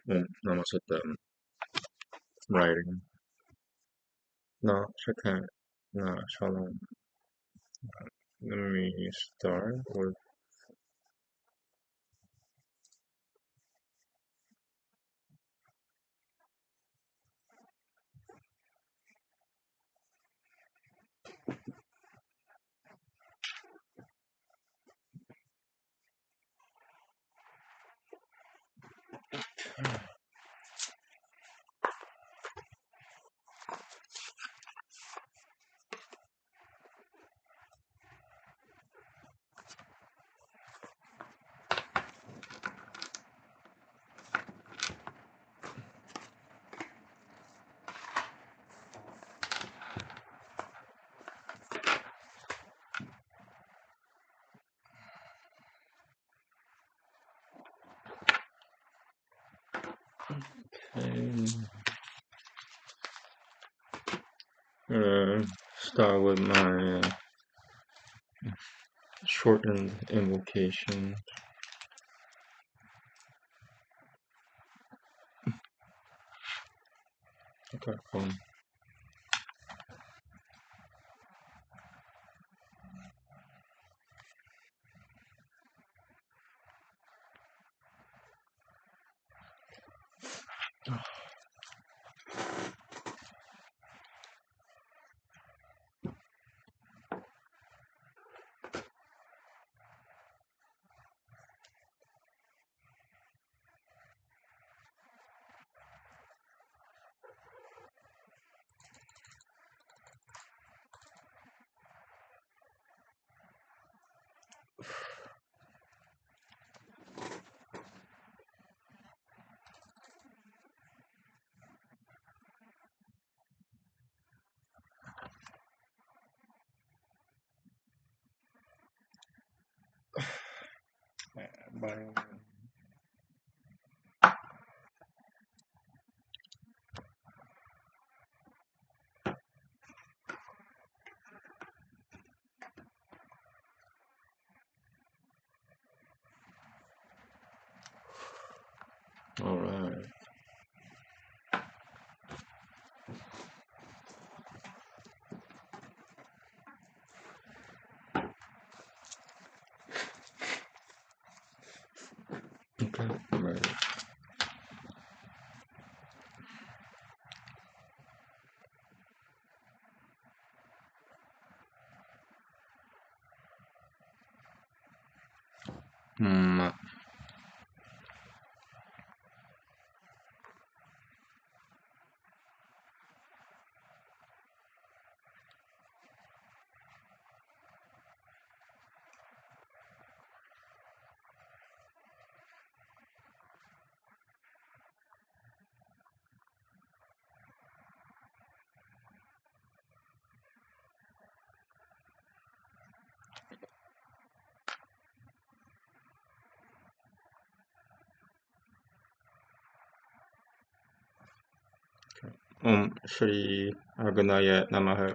Namaste. Writing. No, second. No, shalom. Let me start with. Start with my shortened invocation. Okay, cool. Bye. All right. Okay, I'm ready. Hmm. Shri Arganaya Namaha.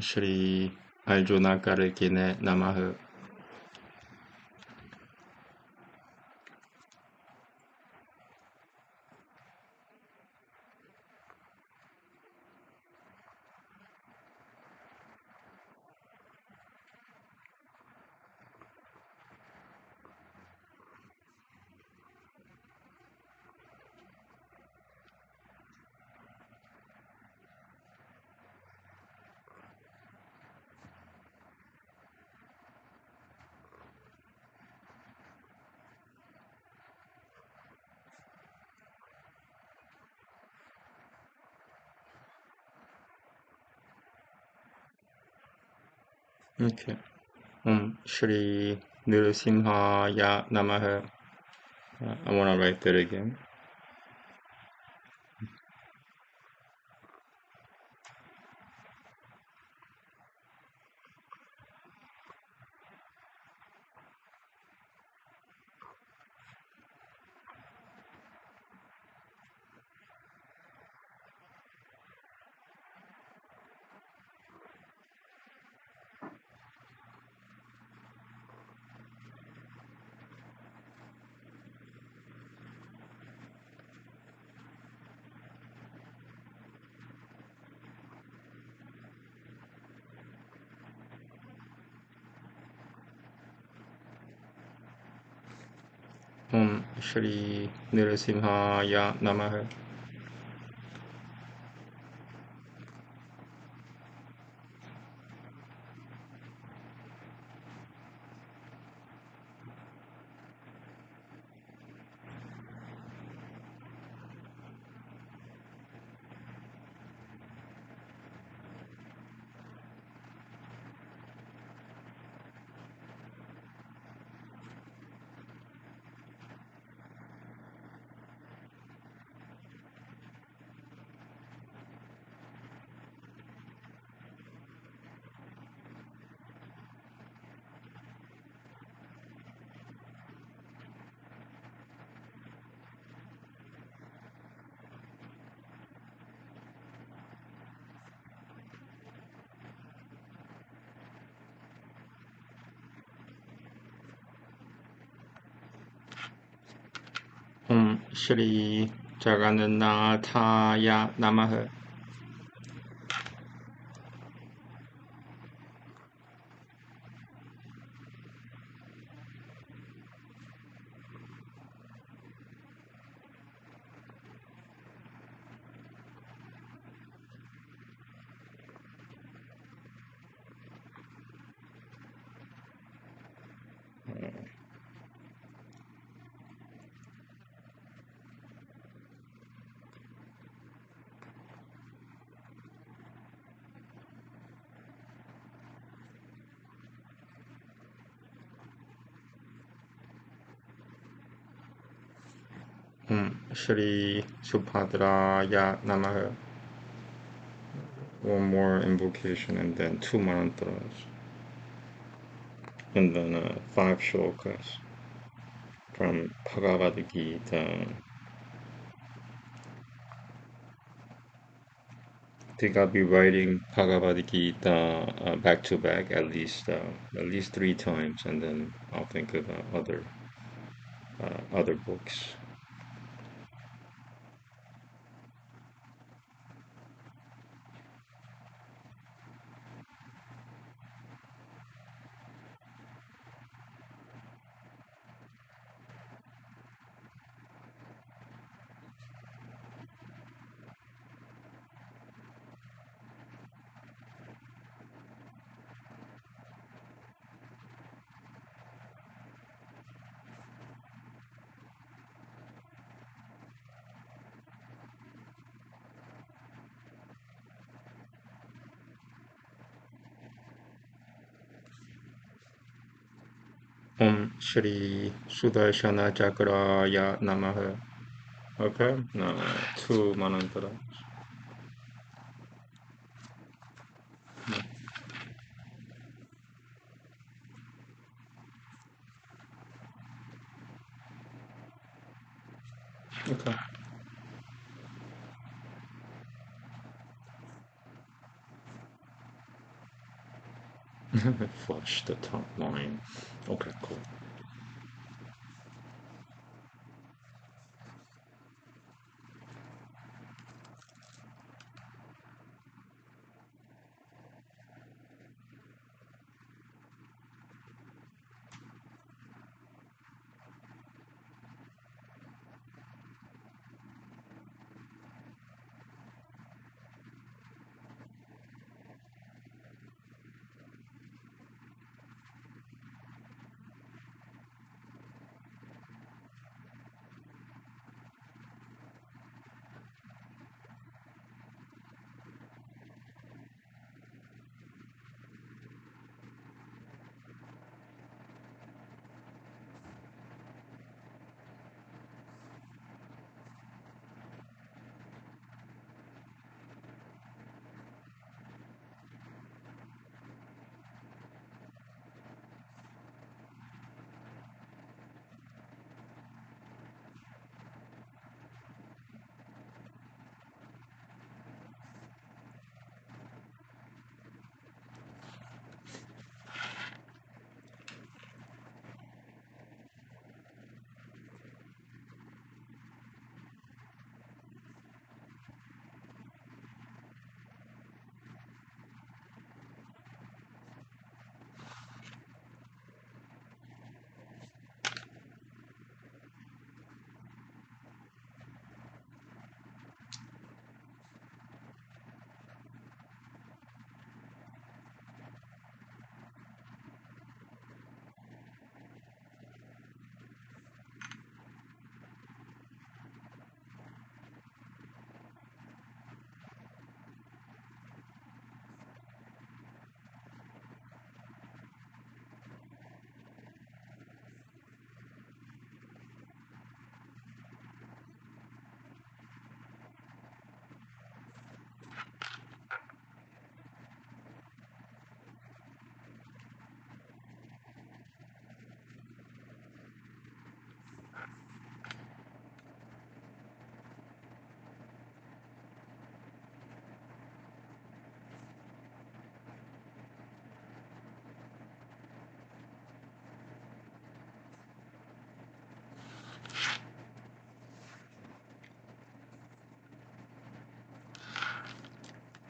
Shri Arjuna Karakine Namaha. Okay. Shri Nrsimhaya Namaha. I want to write that again. Shri Nrsimhaya Namaha. Shri Jagannathaya Namaha. Shri Subhadraya Namaha. One more invocation and then 2 mantras. And then 5 shlokas from Bhagavad Gita. I think I'll be writing Bhagavad Gita back to back at least 3 times, and then I'll think about other books. Shri Sudarshana Chakraya Namaha. Okay, now 2 mantras. Okay. Flush the top line. Okay, cool.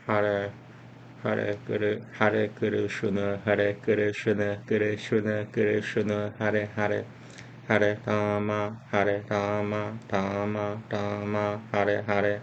Hare Hare Krishna, Hare Krishna, Krishna Krishna, Hare Hare, Hare Rama, Hare Rama, Rama Rama, Hare Hare.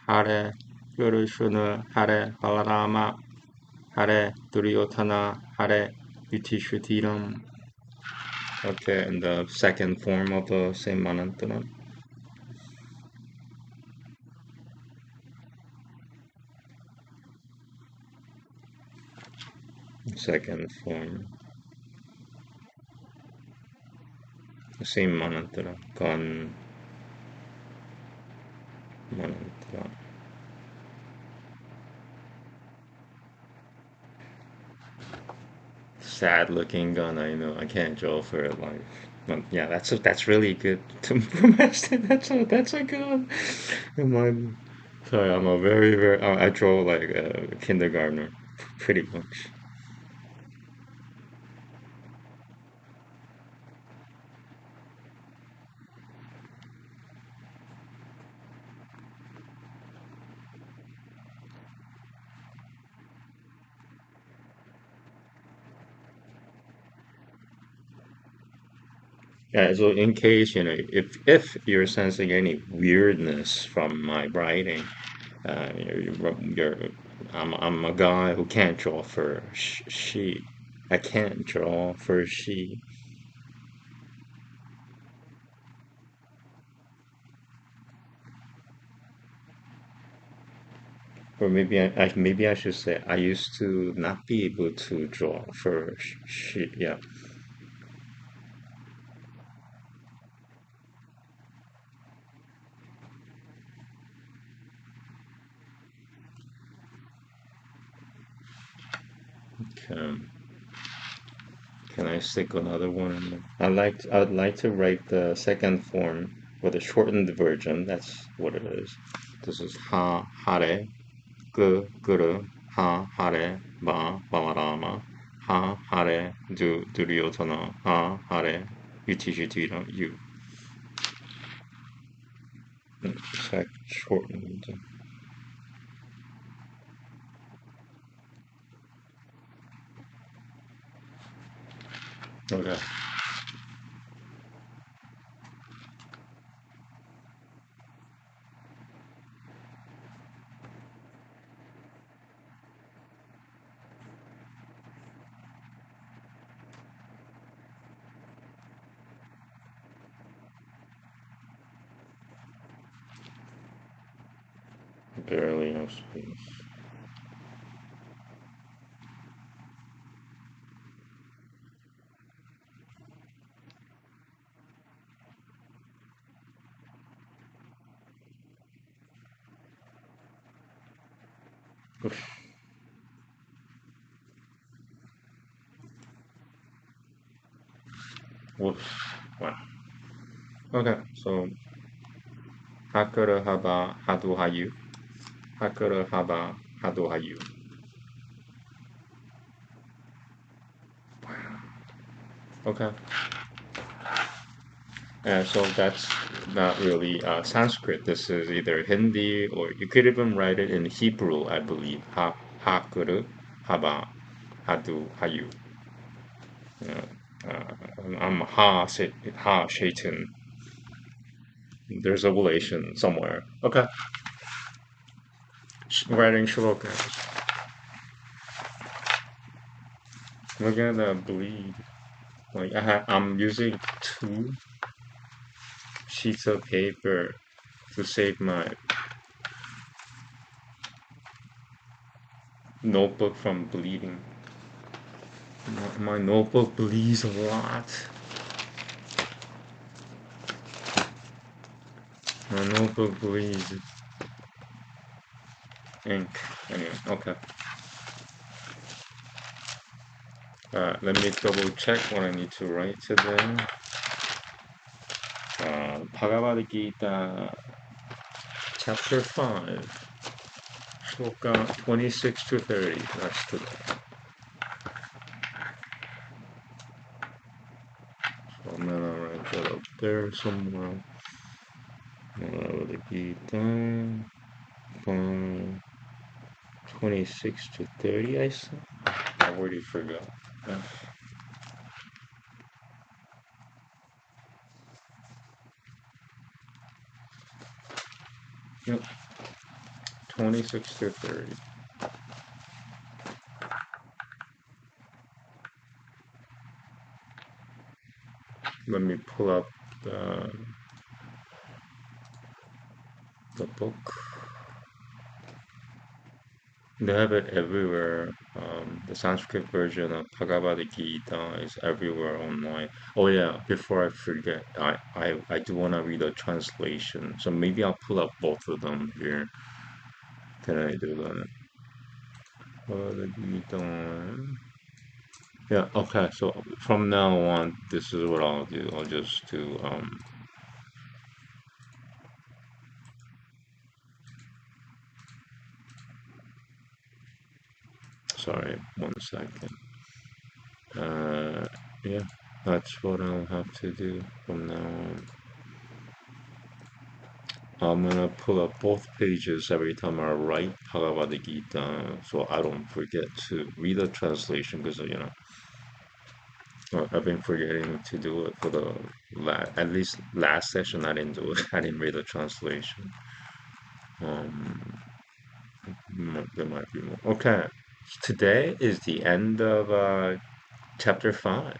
Hare Krishna, Hare Balarama, Hare Duryodhana, Hare Yudhishthira. Okay, and the second form of the same manantara. Second form, the same manantara, Gan manantara. Sad looking gun, I know. I can't draw for life. But yeah, that's really good to master. That's a good one. And sorry, I'm a very I draw like a kindergartner, pretty much. Yeah, so in case, if you're sensing any weirdness from my writing, you're I'm a guy who can't draw for she. I can't draw for she. Or maybe I should say I used to not be able to draw for she. Yeah. Um, can I stick another one? I'd like to write the second form or the shortened version. That's what it is. This is ha hare guru ha hare balarama ha hare duryodhana ha hare yudhishthira you. Shortened. Okay. Barely have space. Oof. Whoops. Wow. Okay, so Hakura haba hadu hayu. Hakura haba hadu hayu. Okay. So that's not really Sanskrit. This is either Hindi or you could even write it in Hebrew, I believe. Hakuru haba hadu hayu. I'm ha Shaitan. There's a relation somewhere. Okay. Writing shlokas. We're gonna bleed. Like I'm using 2 sheets of paper to save my notebook from bleeding. My notebook bleeds a lot. My notebook bleeds ink. Anyway, okay. Let me double check what I need to write today. Bhagavad Gita, chapter 5, shloka 26 to 30. That's today. So I'm gonna write that up there somewhere. Bhagavad Gita, 5, 26 to 30, I said? I already forgot. Yep, 26 to 30. Let me pull up the book. They have it everywhere. The Sanskrit version of Bhagavad Gita is everywhere online. Oh yeah, before I forget, I do want to read a translation. So maybe I'll pull up both of them here. Can I do that? Bhagavad Gita. Yeah, okay, so from now on, this is what I'll do. I'll just do, sorry, 1 second. Yeah, that's what I'll have to do from now on. I'm gonna pull up both pages every time I write Bhagavad Gita, so I don't forget to read the translation because I've been forgetting to do it for the at least last session. I didn't do it. I didn't read the translation. Um, there might be more. Okay, today is the end of chapter 5.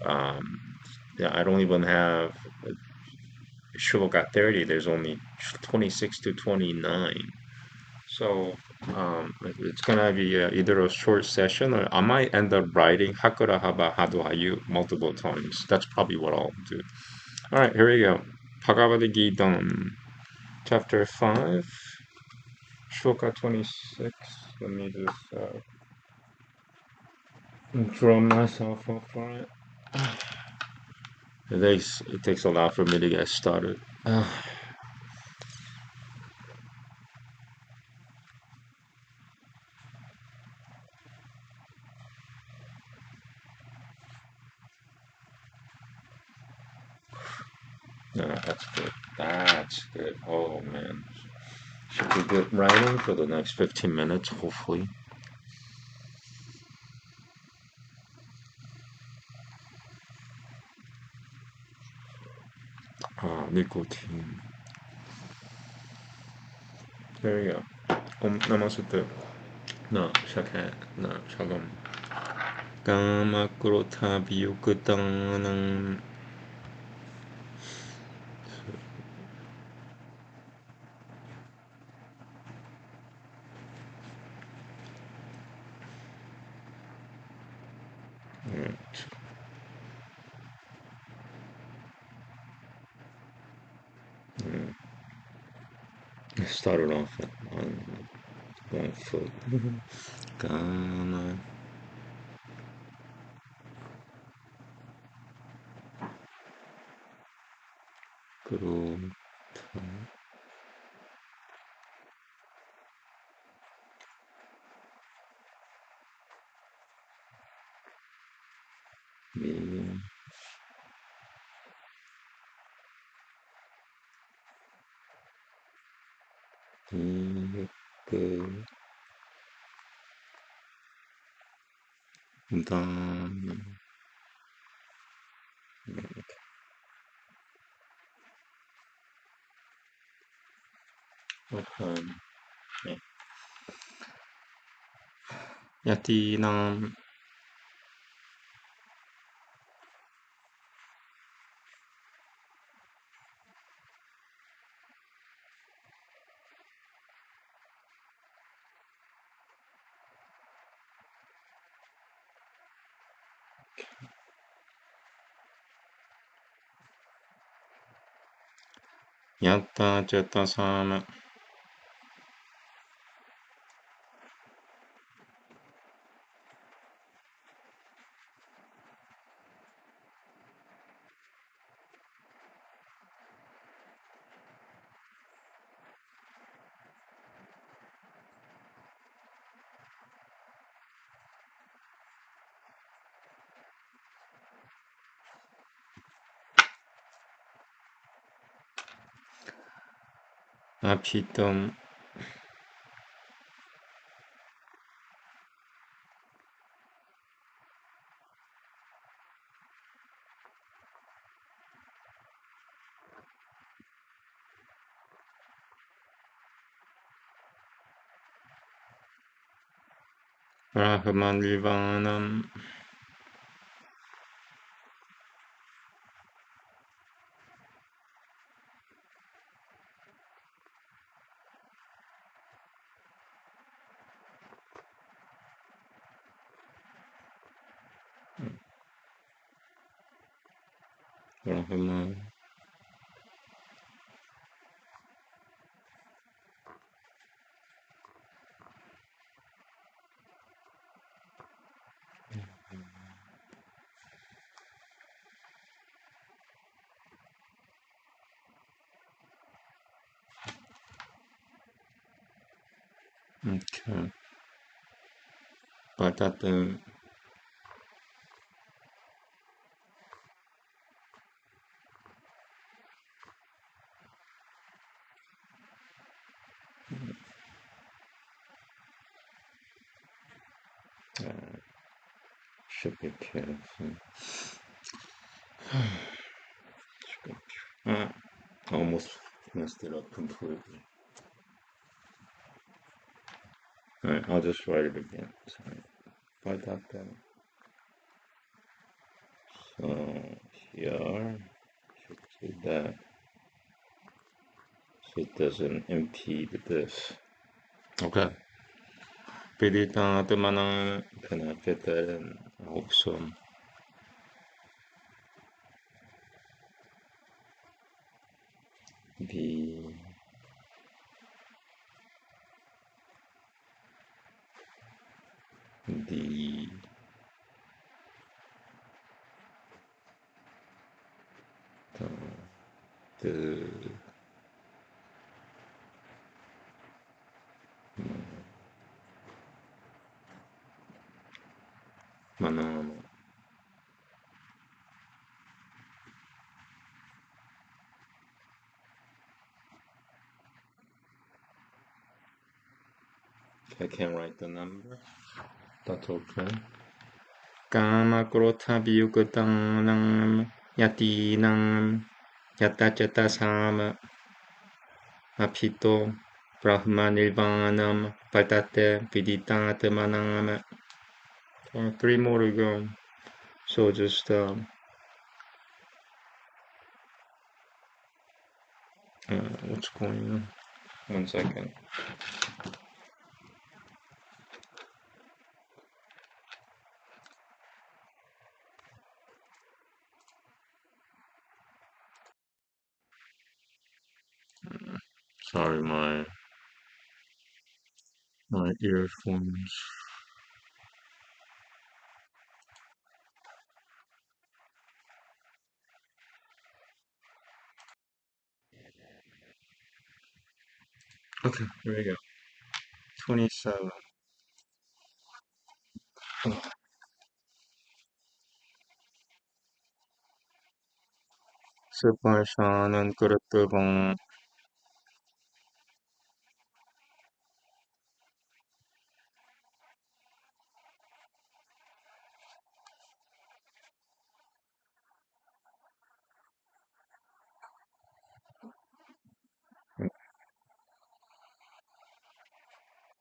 Um, yeah, I don't even have Shloka 30. There's only 26 to 29. So it's gonna be either a short session or I might end up writing Hakura Haba Hadu Hayu multiple times. That's probably what I'll do. All right, here we go. Bhagavad Gita, chapter 5, shloka 26. Let me just drum myself up for it. It takes a lot for me to get started. No, that's good. That's good. Oh man. Should be good writing for the next 15 minutes, hopefully. nicotine. There we go. Namaste. No, shaka. No, shagam. Kama krota viyukutanam. I started off on one foot. Kama Kuru Mi Iku Dan. Okay. Yatinam Yatta Chatasama Apitam Brahmanlivanam Brahman. Okay. Patatam should be careful. Ah, almost messed it up completely. Alright, I'll just write it again. Sorry. Patatam. So here should do that. So it doesn't impede this. Okay. Piditatamana. Can I fit that in? I hope so. The the the manama. I can't write the number. That's okay. Kama krotha viyugatanam yatinam yatachatasama apito brahmanirvanam patate viditatemanam. Three more to go. So just what's going on? 1 second. Sorry, my earphones. Okay, here we go. 27. 스파샤는 그릇뜨봉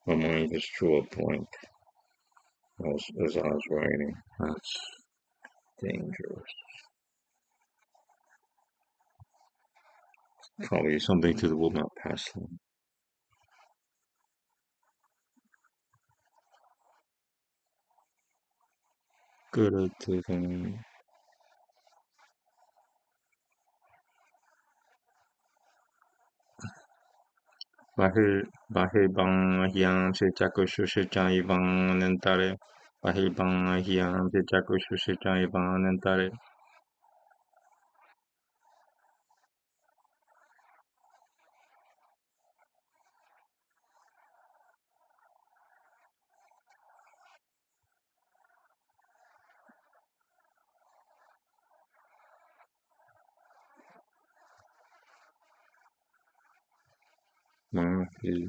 my mind just drew a blank as I was writing. That's dangerous. Probably something to do with my past life. 그릇뜨봉 Bahilbang Sitakushu Sitaivan Nentare Bahilbang Sitakushu Sitaivan Nentare Mahilbang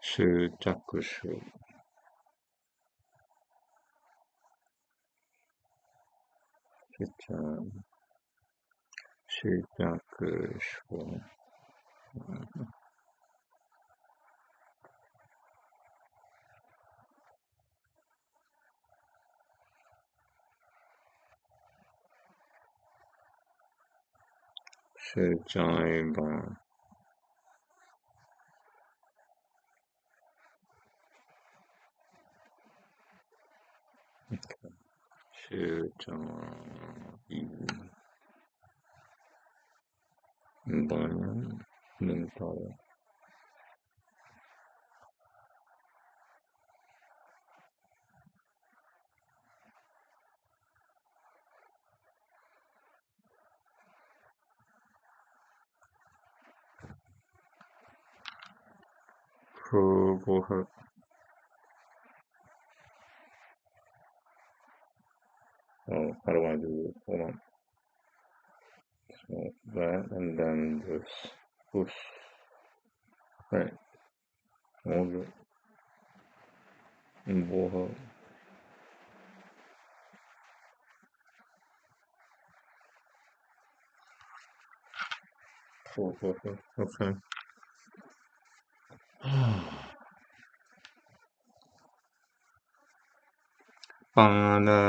Sitakushu Sitakushu Sitaivan Sitaivan Nentare Prabhupada. Oh, how do I do this? Hold on. So that and then this. Push. Right. Hold it. And boho. Okay. Prana.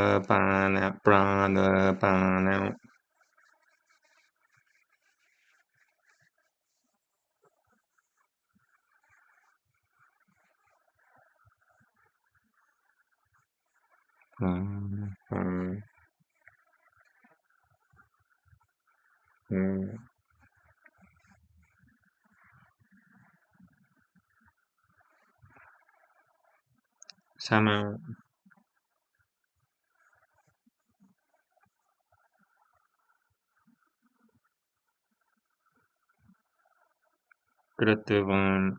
Sama. Kritavan.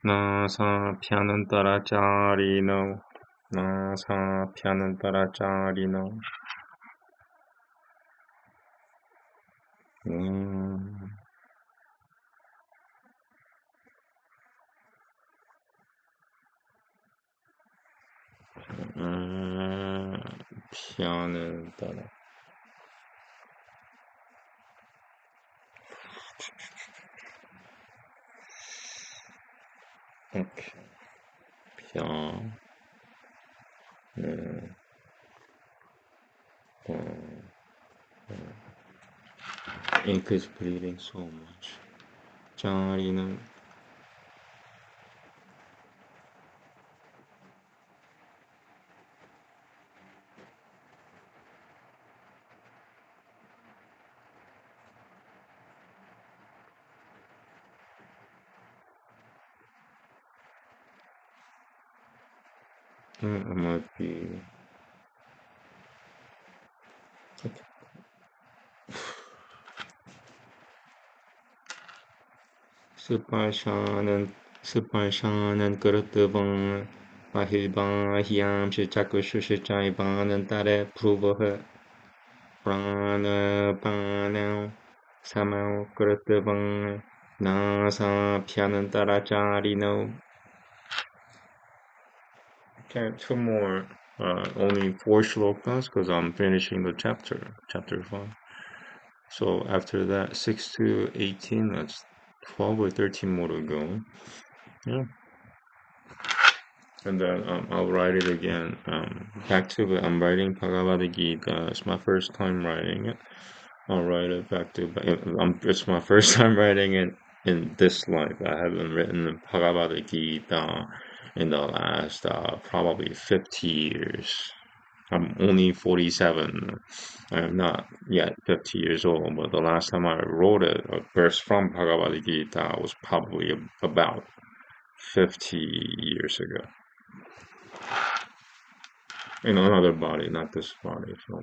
Nasa Pyanantara Charino. Nasa Pyanantara Charino. 피하는 따라. 오케이. 피하는 ink is bleeding so much. 자리는 it might be okay. 스팔샤는 그릇뜨봉 바힐바히암 실자꾸 슈실자이바는 딸의 프루버흐 프라느 바네오 사마오 그릇뜨봉 나사 피하는 따라 자리노. Okay, two more. Only 4 shlokas because I'm finishing the chapter 5. So after that, 6 to 18, that's 12 or 13 more to go. Yeah. And then I'll write it again. Back to the, I'm writing Bhagavad Gita. It's my first time writing it. I'll write it back to, it's my first time writing it in this life. I haven't written Bhagavad Gita in the last probably 50 years. I'm only 47. I'm not yet 50 years old, but the last time I wrote it, a verse from Bhagavad Gita, was probably about 50 years ago. In another body, not this body. So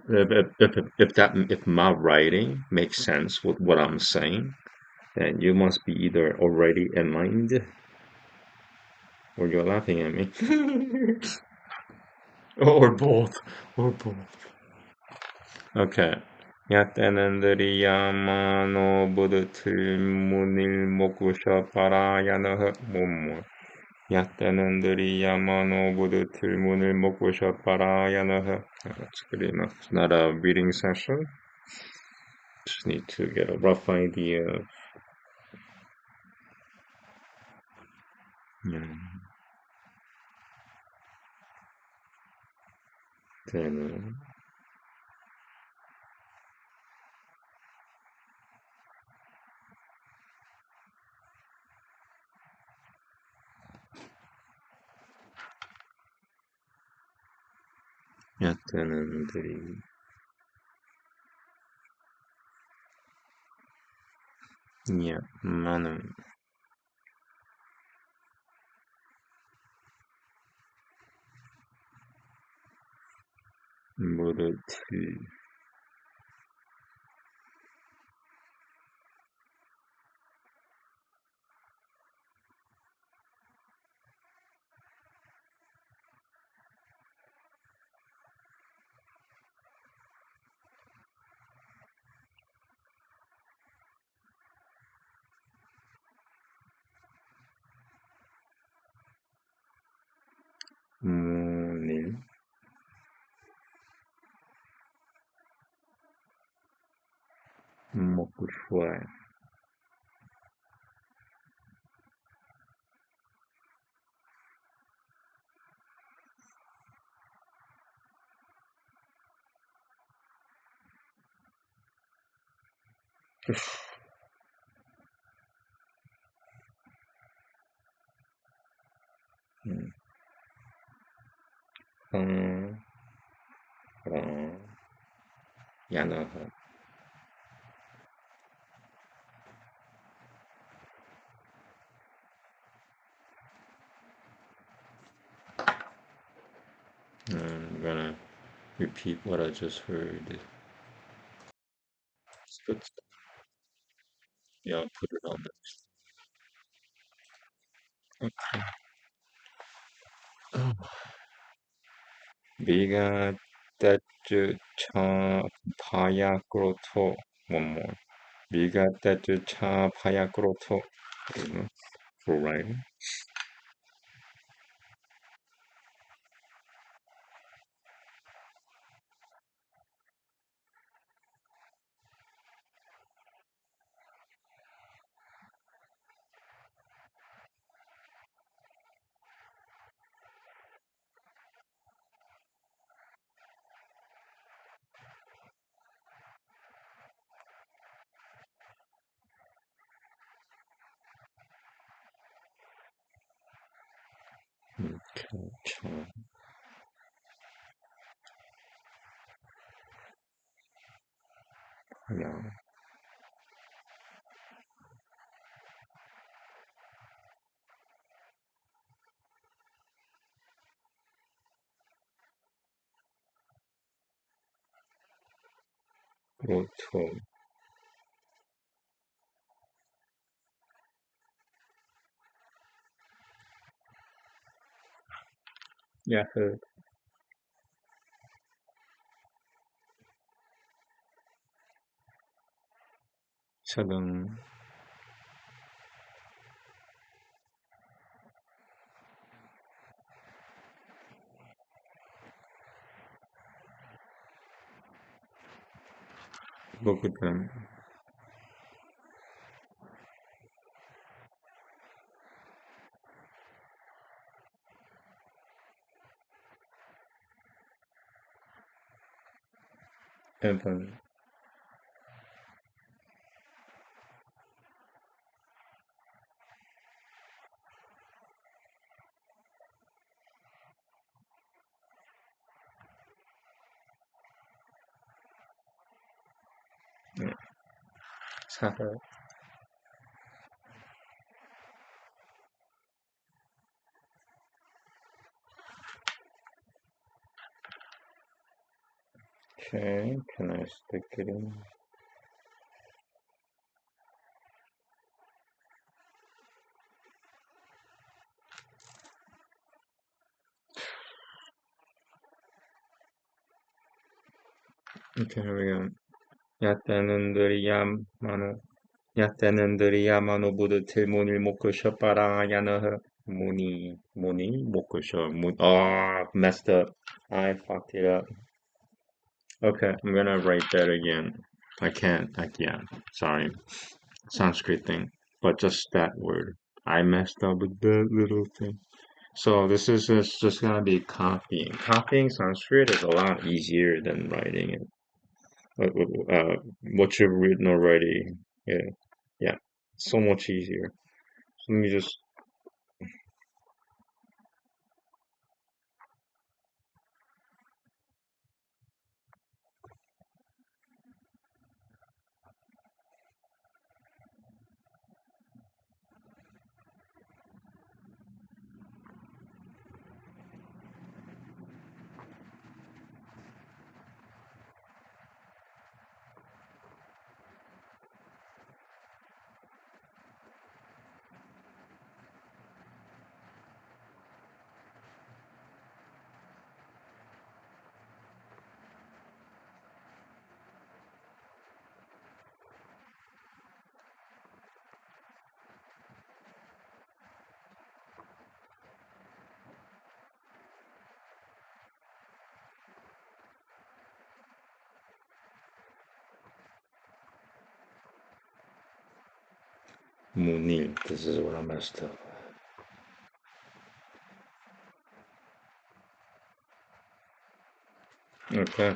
if my writing makes sense with what I'm saying, then you must be either already enlightened or you're laughing at me. Or both. Or both. Okay. 야떼는들이 야마노 부드틀 문일 목구셔 바라야너허 몸물. 야떼는들이 야마노 부드틀 문일 목구셔 바라야너허. That's good enough. It's not a reading session. Just need to get a rough idea of 되는 야떼는들이 야마는 부드틀 문일 먹고 싶어요. 야너허. I'm gonna repeat what I just heard. Yeah, put it on there. 미가 떼주 차 파야크로토 one more. 미가 떼주 차 파야크로토. For writing. Cha. Yeah. Roto. Yahoo. Sadang. Bokutan. Evan. Yeah. Saha. Okay, can I stick it in? Okay, here we go. 야떼는들이야마노 야떼는들이야마노 부드 틀문을 목구셔 빠라 야너허 무니 목구셔 문. Oh, messed up. I fucked it up. Okay, I'm gonna write that again. I can't. Yeah, sorry. Sanskrit thing, but just that word. I messed up with that little thing. So this is just gonna be copying. Copying Sanskrit is a lot easier than writing it. What you've written already. Yeah, yeah, so much easier. So let me just. Munil. This is what I messed up. Okay.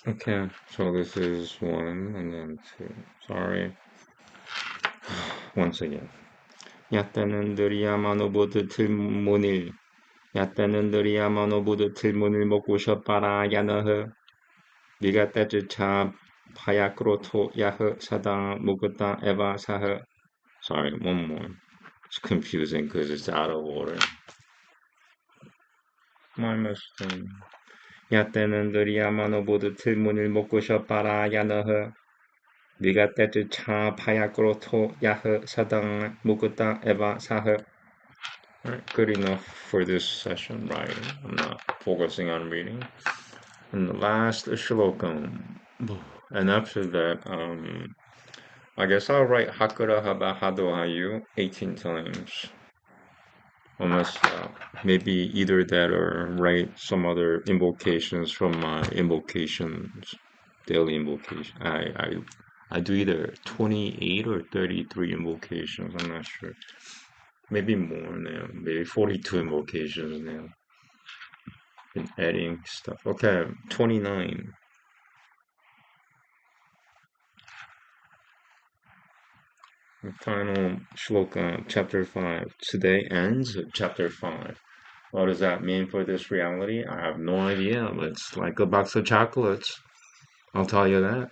Okay. So this is one and then two. Sorry. Once again. 야따는들이야마노보드 틀문일. 야따는들이야마노보드 틀문을 먹고 셔빠라 야너허. 네가 따뜻차 파야크로토 야허 사당 무그다 에바 사허. Sorry, one more. It's confusing because it's out of order. My mistake. 야떼는들이야마노보드 틀문을 먹고 셔빠라 야너허. 네가 따뜻차 파야크로토 야허 사당 무그다 에바 사허. Alright, good enough for this session, right? I'm not focusing on reading. And the last shlokam. And after that, I guess I'll write Hakura Haba Hado Hayu 18 times. Unless maybe either that or write some other invocations from my invocations, daily invocation. I do either 28 or 33 invocations. I'm not sure. Maybe more now. Maybe 42 invocations now. Been adding stuff. Okay, 29. The final shloka, chapter 5. Today ends chapter 5. What does that mean for this reality? I have no idea, but it's like a box of chocolates. I'll tell you that.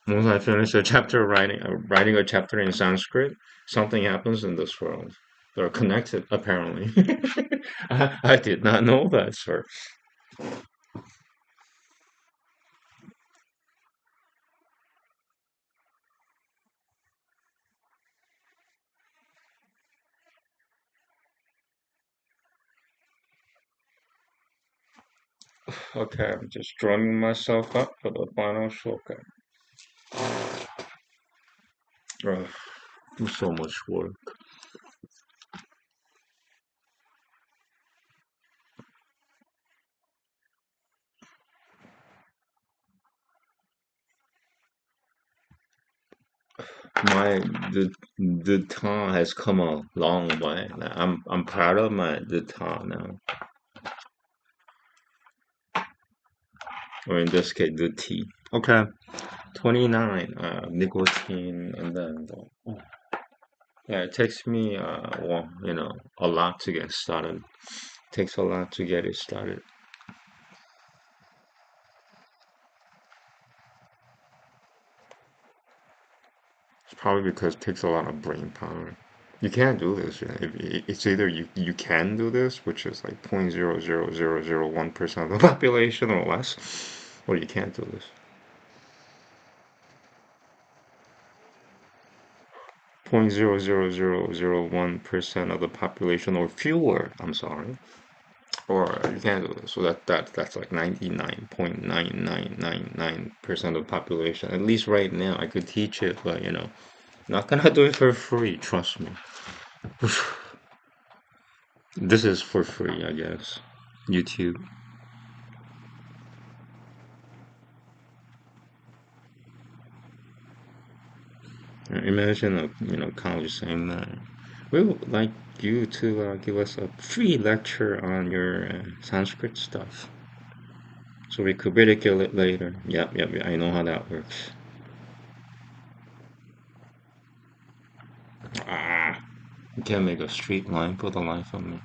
Once I finish a chapter writing a chapter in Sanskrit, something happens in this world. They're connected, apparently. I did not know that, sir. Okay, I'm just drumming myself up for the final shloka. Ugh, so much work. My the ta has come a long way. I'm proud of my the ta now, or in this case, the T. Okay, 29. Nicotine, and then yeah, it takes me well, a lot to get started. It takes a lot to get it started. It's probably because it takes a lot of brain power. You can't do this. It's either you can do this, which is like 0.00001% of the population or less, or you can't do this. 0.00001% of the population or fewer, I'm sorry, or you can't do this. So that's like 99.9999% of the population. At least right now, I could teach it, but not gonna do it for free, trust me. This is for free, I guess. YouTube. Imagine a college saying that we would like you to give us a free lecture on your Sanskrit stuff, so we could ridicule it later. Yep. I know how that works. Ah, you can't make a straight line for the life of me.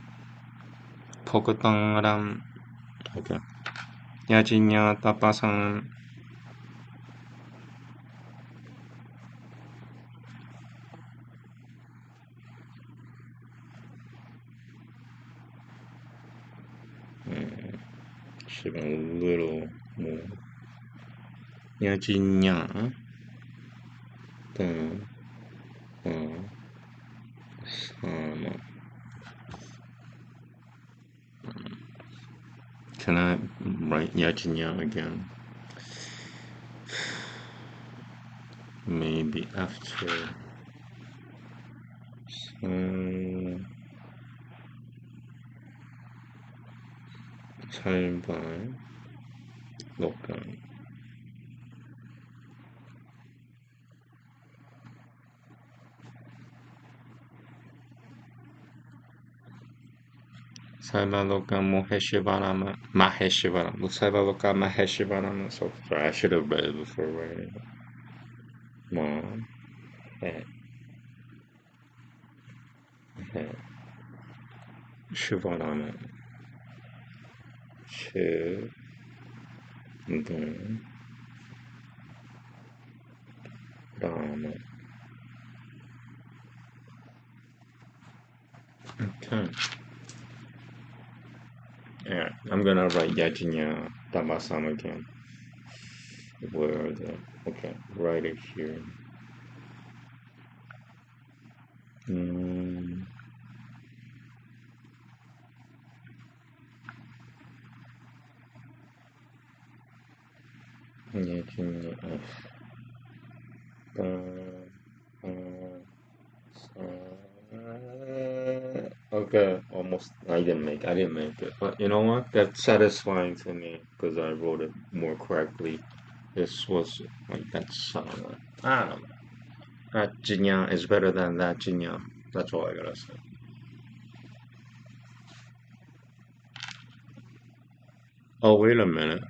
포그땅람. Okay. 야진야 따빠상. Hmm, should have been a little more. 야진야 따빠상. Can I write Yajinya again? Maybe after 살발 녹음 살발로까 모헤시바라마 마헤시바람 살발로까 마헤시바라마. So sorry, I should have read it before writing it. 마헤시바라마 시바라마. Okay. Yeah, I'm gonna write Yajinya Tamasam again. Where are the okay, write it here. Mm, Yajinya Okay, almost. I didn't make it. But you know what? That's satisfying to me because I wrote it more correctly. This was like I don't know. That Jinya is better than that Jinya. That's all I gotta say. Oh, wait a minute.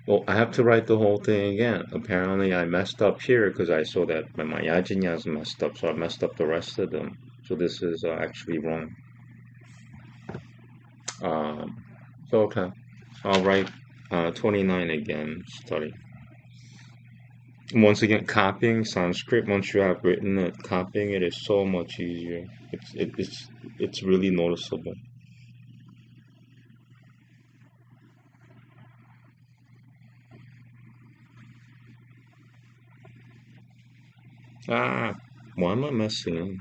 Well, I have to write the whole thing again. Apparently, I messed up here because I saw that my Yajinya is messed up, so I messed up the rest of them. So this is actually wrong. Um, so okay, I'll write 29 again. Study. Once again, copying Sanskrit. Once you have written it, copying it is so much easier. It's really noticeable. Ah, why am I messing?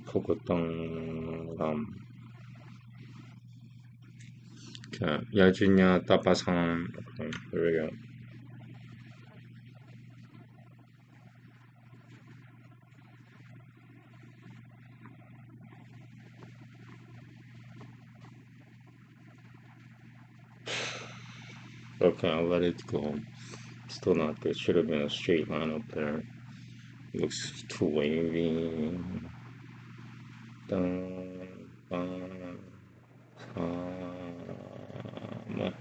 Pogotong. Okay, Yajinya Tapasan. Okay, here we go. Okay, I'll let it go. Still not good. Should have been a straight line up there. Looks too wavy. Dun, dun, dun.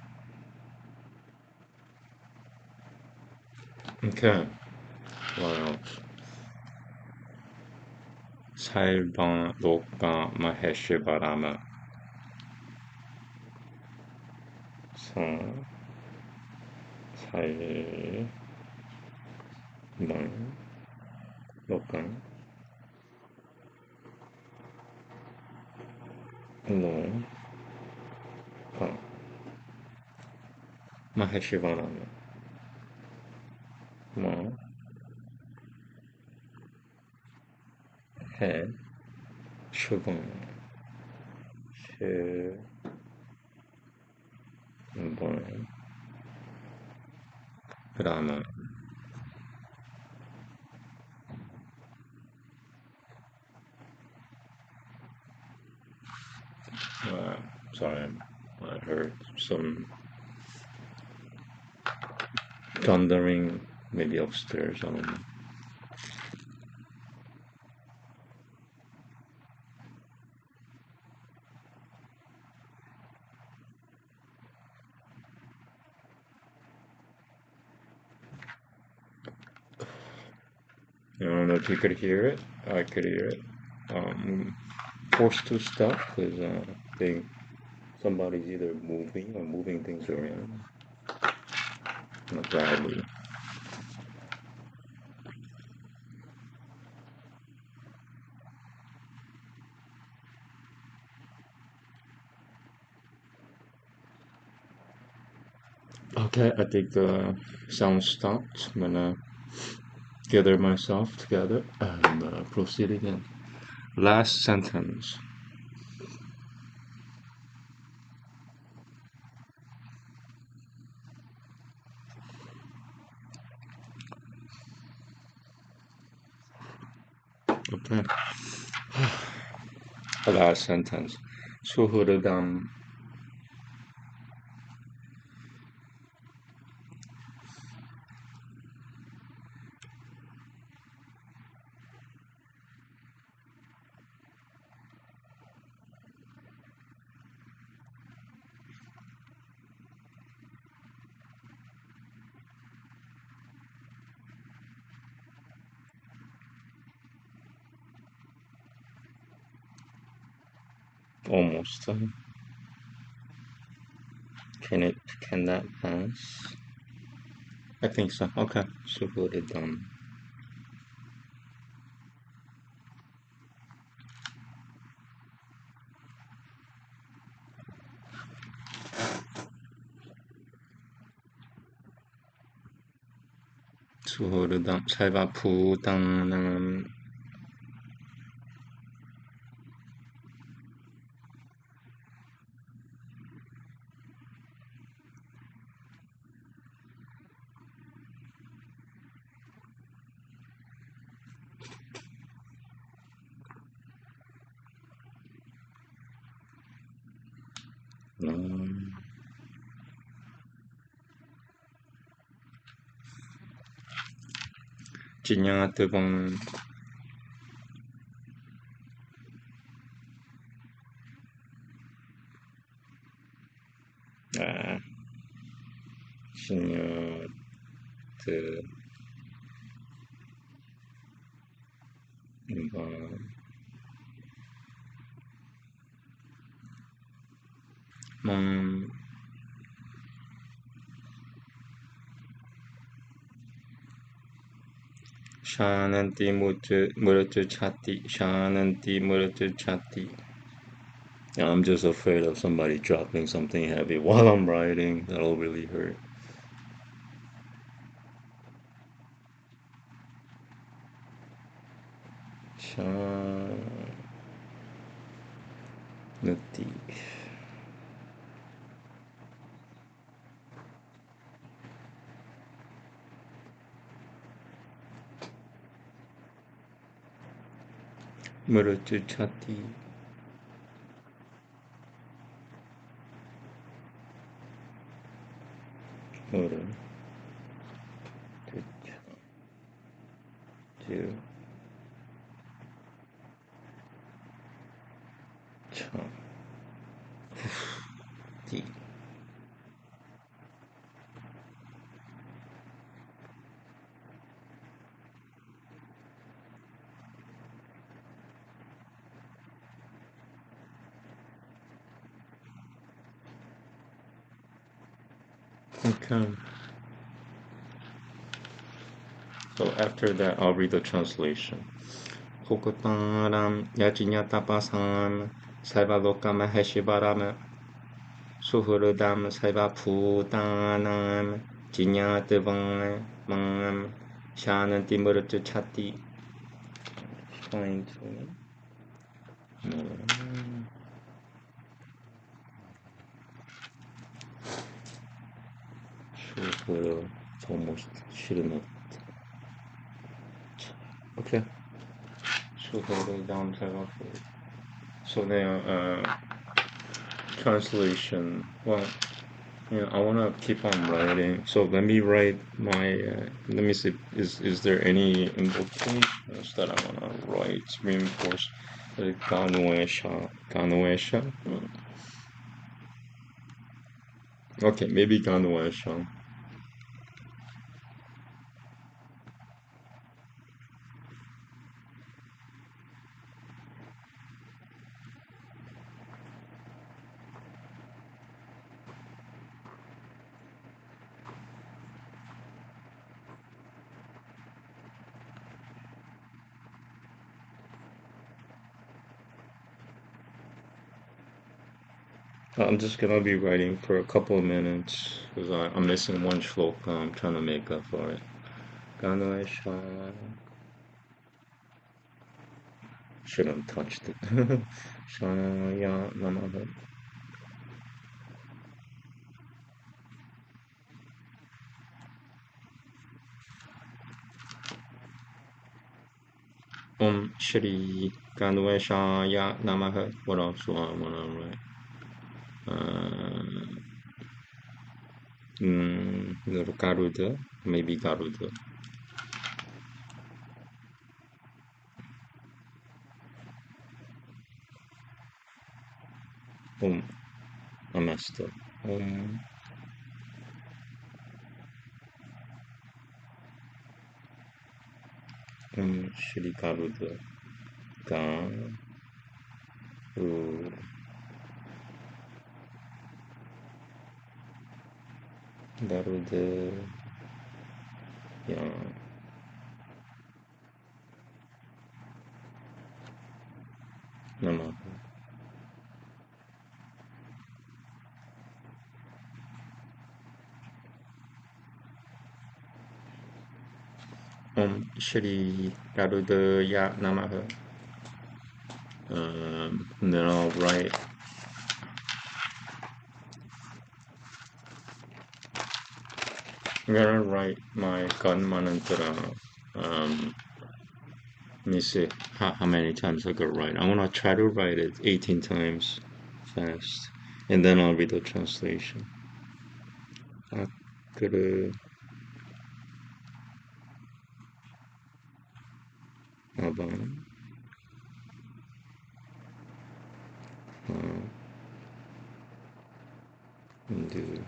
Okay, what else? 살방 녹가 마헤시 바라마 성 살방 녹가 녹가 마헤시 바라마 마헤 슈분 슈분 바라마. Sorry, I heard some thundering, maybe upstairs. I don't know. I don't know if you could hear it. I could hear it. Forced to stop because they somebody's either moving or moving things around. Not badly. Okay, I think the sound stopped. I'm gonna gather myself together and proceed again. Last sentence. Okay. Last sentence. 수흐르담 almost. Can that pass? I think so. Okay. 수흐르담. 수흐르담 살바푸당남 Chinya tebang. Chinya tebang. Mang. Shananti murutu chati. Shananti murutu chati. I'm just afraid of somebody dropping something heavy while I'm writing. That'll really hurt. Shanati. Murutu chati. Murutu chati. Okay. So after that, I'll read the translation. Hokotaram yajinya tapasam saiva lokama heshivarama suhurudam saiva putanam jinyatavam mam shananti murutu chati. Trying to. Suhuru. It's almost shouldn't. Okay. Suhurudam saiva. So now, translation. Well, I want to keep on writing. So let me write my. Let me see. Is there any implications that I want to write? Reinforce. Ganuesha. Ganuesha. Okay, maybe Ganuesha. I'm just gonna be writing for a couple of minutes because I'm missing one shloka. I'm trying to make up for it. Ganuesha. Shouldn't have touched it. Shaya Namaha. Shri Ganveshaya Namaha. What else do I want to write? Garuda. Maybe Garuda. Namaste. Shri Garuda. Garuda. Yeah. Namaha. Shri Garudaya Namaha. And then I'll write. I'm gonna write my Ganmanantara. Let me see how many times I could write. I wanna try to write it 18 times fast. And then I'll read the translation. Akuru Aban Ndu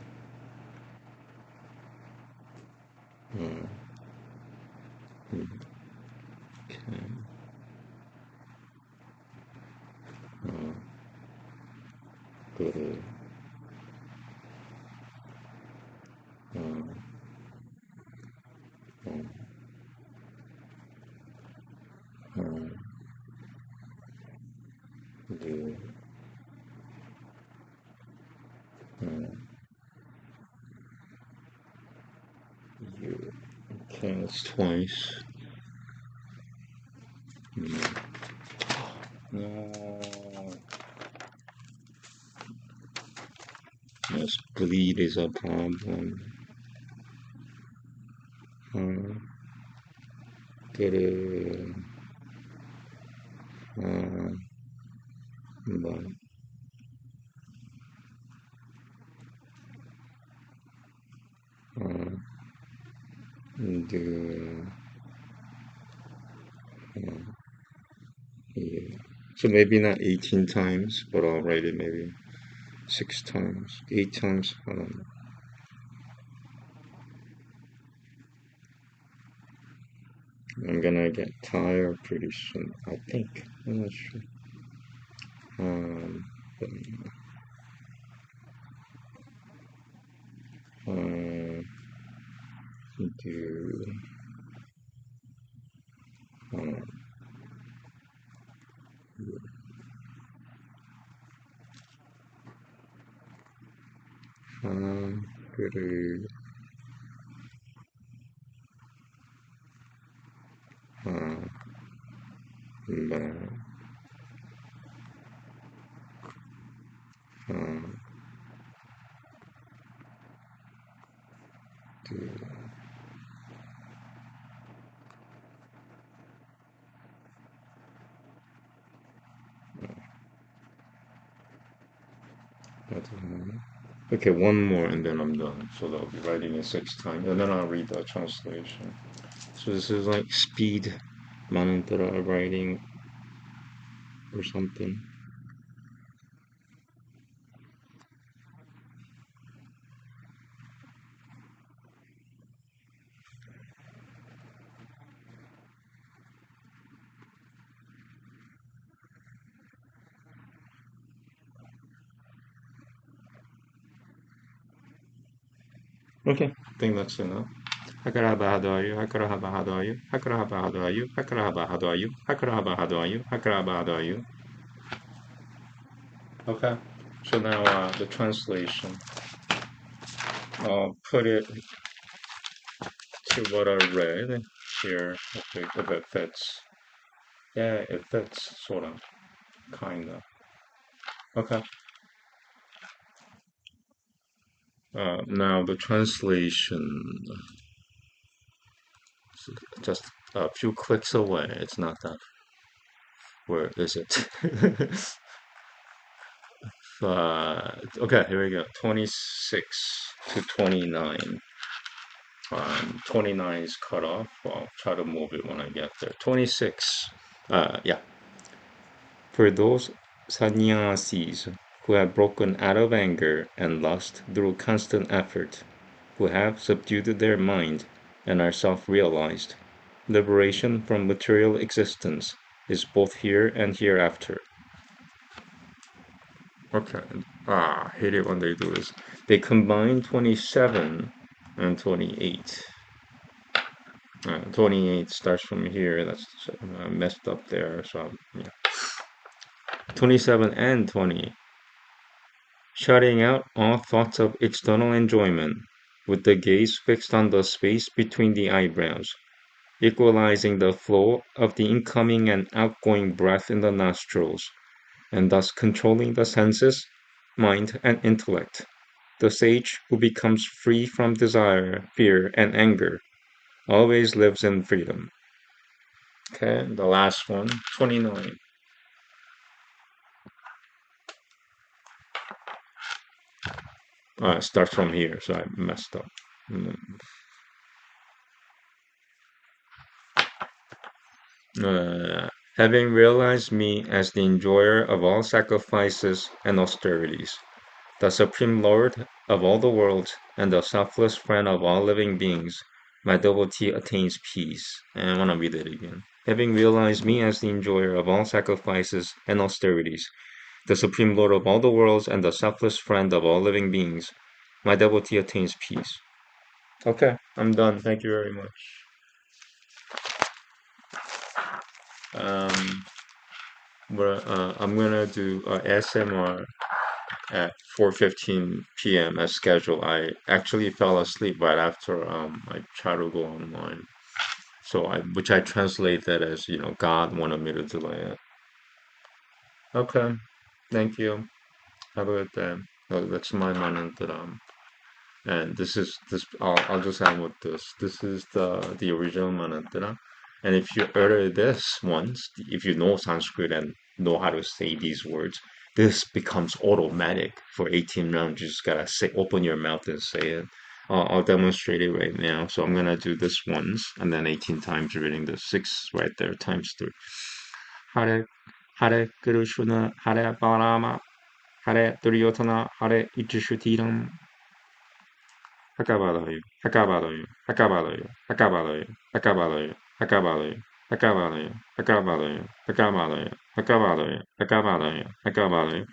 Ken Guru Ndu You. Okay, that's twice. No. Yes, bleed is a problem. Guru But do yeah. So maybe not 18 times, but I'll write it maybe 6 times, 8 times. I don't know. I'm gonna get tired pretty soon, I think. I'm not sure. But, do Guru Ba do Okay, one more and then I'm done. So I'll be writing it 6 times and then I'll read the translation. So this is like speed mantra writing or something. Okay, I think that's enough. Hakaraba, how are you? Hakaraba, how are you? Hakaraba, how are you? Hakaraba, how are you? Hakaraba, how are you? Hakaraba, how are you? Okay, so now the translation. I'll put it to what I read here, if it fits. Yeah, it fits, sort of, kind of. Okay. Now the translation, just a few clicks away. It's not that. Where is it? Okay, here we go. 26 to 29. 29 is cut off. I'll try to move it when I get there. 26. Yeah. For those sannyasis who have broken out of anger and lust through constant effort, who have subdued their mind and are self-realized, liberation from material existence is both here and hereafter. Okay. I hate it when they do this. They combine 27 and 28. 28 starts from here. That's messed up there. So, yeah. 27 and 28. Shutting out all thoughts of external enjoyment, with the gaze fixed on the space between the eyebrows, equalizing the flow of the incoming and outgoing breath in the nostrils, and thus controlling the senses, mind, and intellect. The sage who becomes free from desire, fear, and anger always lives in freedom. Okay, the last one, 29. Start from here, so I messed up. Mm. Having realized me as the enjoyer of all sacrifices and austerities, the Supreme Lord of all the worlds, and the selfless friend of all living beings, my devotee attains peace. And I want to read it again. Having realized me as the enjoyer of all sacrifices and austerities, the Supreme Lord of all the worlds, and the selfless friend of all living beings, my devotee attains peace. Okay, I'm done. Thank you very much. Um, I'm gonna do SMR at 4:15 p.m. as scheduled. I actually fell asleep right after I tried to go online. So which I translate that as, God wanted me to delay it. Okay, thank you. Have a good day. That's my manantara. And this. I'll just end with this. This is the original manantara. And if you utter this once, if you know Sanskrit and know how to say these words, this becomes automatic for 18 rounds. You just gotta say, open your mouth and say it. I'll demonstrate it right now. So I'm gonna do this once, and then 18 times reading the six right there times three. Hare Hare Krishna Hare Parama Hare Duryodhana Hare Ichishutiram. Acabado, acabado, acabado, acabado, acabado, acabado, acabado, acabado, acabado, acabado, acabado, acabado, acabado,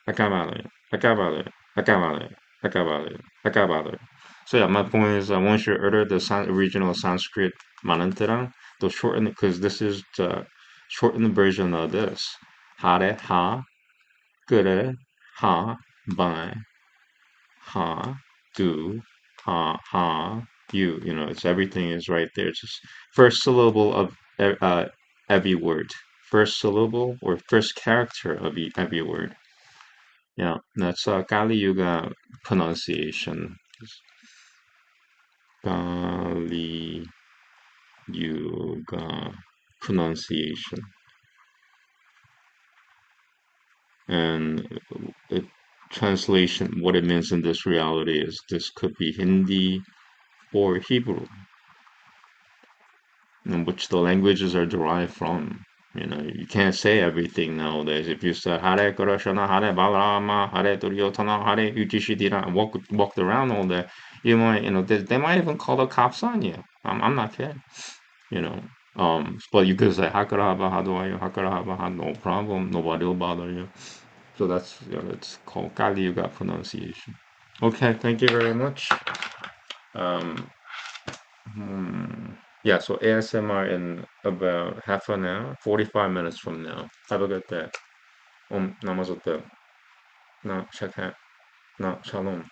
acabado, acabado, acabado, acabado, acabado. So yeah, my point is, once you utter the original Sanskrit manantara, the shorten, because this is the shortened version of this. Hare ha, kure ha, bai ha, do, ha, you. It's everything is right there. It's just first syllable of every word. First syllable or first character of every word. Yeah, that's Kali Yuga pronunciation. Kali Yuga pronunciation. And it translation, what it means in this reality is this could be Hindi or Hebrew, in which the languages are derived from. You can't say everything nowadays. If you say Hare Krishna, Hare Balarama, Hare Duryodhana, Hare Yudhishthira, and walked around all day, you might, they might even call the cops on you. I'm not kidding. You know, but you could say Hakaraba, Hadoayo, Hakaraba, no problem, nobody will bother you. So that's, it's called Kali Yuga pronunciation. Okay, thank you very much. Um, Yeah, so ASMR in about half an hour, 45 minutes from now. Have a good day. Namaste. Na shakha. Na shalom.